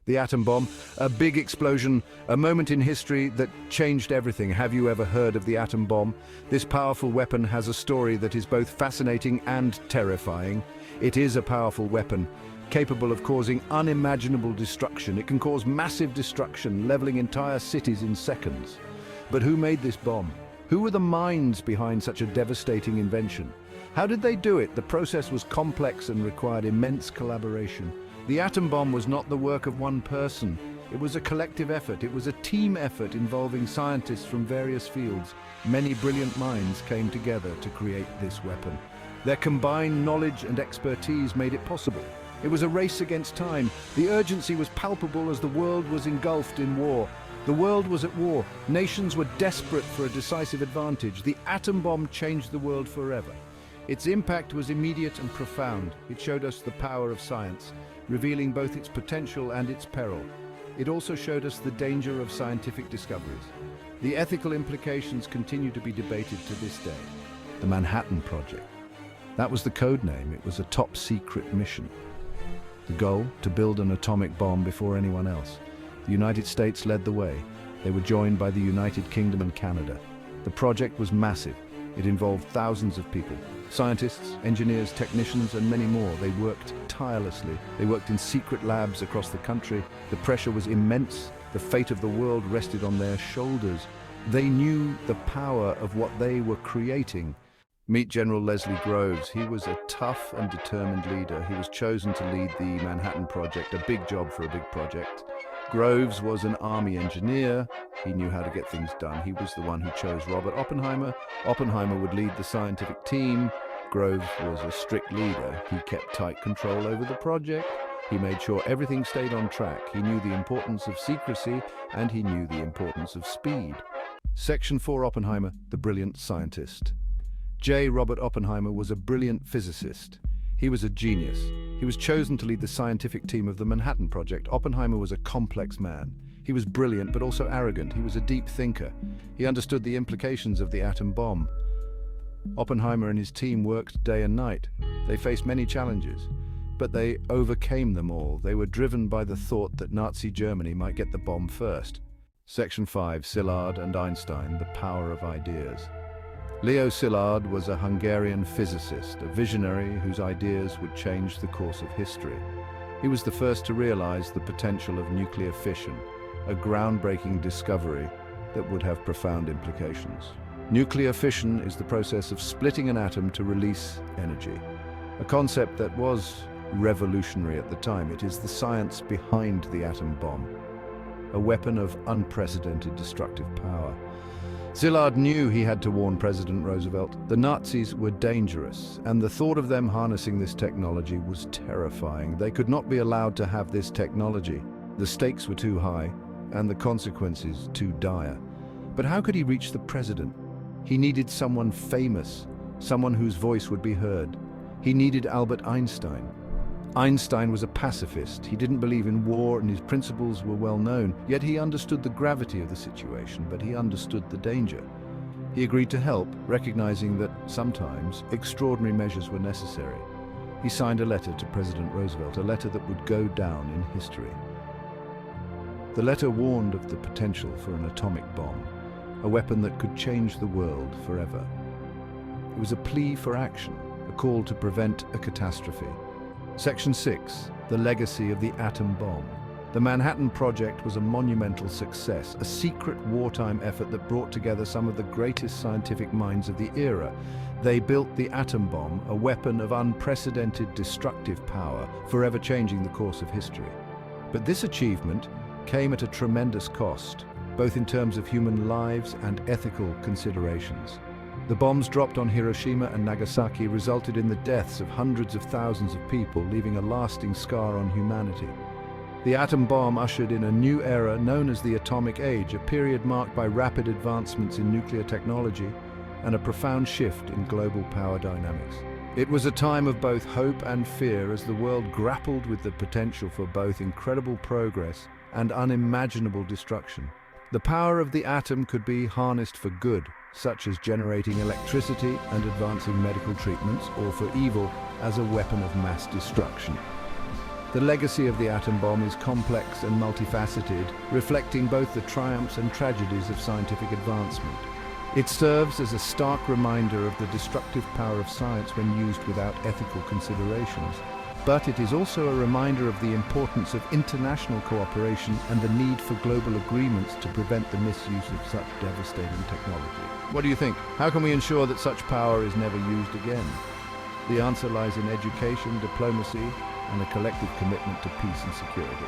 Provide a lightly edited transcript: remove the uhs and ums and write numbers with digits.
The atom bomb, a big explosion, a moment in history that changed everything. Have you ever heard of the atom bomb? This powerful weapon has a story that is both fascinating and terrifying. It is a powerful weapon, capable of causing unimaginable destruction. It can cause massive destruction, leveling entire cities in seconds. But who made this bomb? Who were the minds behind such a devastating invention? How did they do it? The process was complex and required immense collaboration. The atom bomb was not the work of one person. It was a collective effort. It was a team effort involving scientists from various fields. Many brilliant minds came together to create this weapon. Their combined knowledge and expertise made it possible. It was a race against time. The urgency was palpable as the world was engulfed in war. The world was at war. Nations were desperate for a decisive advantage. The atom bomb changed the world forever. Its impact was immediate and profound. It showed us the power of science, revealing both its potential and its peril. It also showed us the danger of scientific discoveries. The ethical implications continue to be debated to this day. The Manhattan Project. That was the code name. It was a top-secret mission. The goal, to build an atomic bomb before anyone else. The United States led the way. They were joined by the United Kingdom and Canada. The project was massive. It involved thousands of people. Scientists, engineers, technicians, and many more. They worked tirelessly. They worked in secret labs across the country. The pressure was immense. The fate of the world rested on their shoulders. They knew the power of what they were creating. Meet General Leslie Groves. He was a tough and determined leader. He was chosen to lead the Manhattan Project, a big job for a big project. Groves was an army engineer. He knew how to get things done. He was the one who chose Robert Oppenheimer. Oppenheimer would lead the scientific team. Groves was a strict leader. He kept tight control over the project. He made sure everything stayed on track. He knew the importance of secrecy, and he knew the importance of speed. Section 4, Oppenheimer, the brilliant scientist. J. Robert Oppenheimer was a brilliant physicist. He was a genius. He was chosen to lead the scientific team of the Manhattan Project. Oppenheimer was a complex man. He was brilliant, but also arrogant. He was a deep thinker. He understood the implications of the atom bomb. Oppenheimer and his team worked day and night. They faced many challenges, but they overcame them all. They were driven by the thought that Nazi Germany might get the bomb first. Section 5, Szilard and Einstein, the power of ideas. Leo Szilard was a Hungarian physicist, a visionary whose ideas would change the course of history. He was the first to realize the potential of nuclear fission, a groundbreaking discovery that would have profound implications. Nuclear fission is the process of splitting an atom to release energy, a concept that was revolutionary at the time. It is the science behind the atom bomb, a weapon of unprecedented destructive power. Szilard knew he had to warn President Roosevelt. The Nazis were dangerous, and the thought of them harnessing this technology was terrifying. They could not be allowed to have this technology. The stakes were too high, and the consequences too dire. But how could he reach the president? He needed someone famous, someone whose voice would be heard. He needed Albert Einstein. Einstein was a pacifist. He didn't believe in war, and his principles were well known. Yet he understood the gravity of the situation, but he understood the danger. He agreed to help, recognizing that sometimes extraordinary measures were necessary. He signed a letter to President Roosevelt, a letter that would go down in history. The letter warned of the potential for an atomic bomb, a weapon that could change the world forever. It was a plea for action, a call to prevent a catastrophe. Section 6, the legacy of the atom bomb. The Manhattan Project was a monumental success, a secret wartime effort that brought together some of the greatest scientific minds of the era. They built the atom bomb, a weapon of unprecedented destructive power, forever changing the course of history. But this achievement came at a tremendous cost, both in terms of human lives and ethical considerations. The bombs dropped on Hiroshima and Nagasaki resulted in the deaths of hundreds of thousands of people, leaving a lasting scar on humanity. The atom bomb ushered in a new era known as the Atomic Age, a period marked by rapid advancements in nuclear technology and a profound shift in global power dynamics. It was a time of both hope and fear as the world grappled with the potential for both incredible progress and unimaginable destruction. The power of the atom could be harnessed for good, such as generating electricity and advancing medical treatments, or for evil as a weapon of mass destruction. The legacy of the atom bomb is complex and multifaceted, reflecting both the triumphs and tragedies of scientific advancement. It serves as a stark reminder of the destructive power of science when used without ethical considerations. But it is also a reminder of the importance of international cooperation and the need for global agreements to prevent the misuse of such devastating technology. What do you think? How can we ensure that such power is never used again? The answer lies in education, diplomacy, and a collective commitment to peace and security.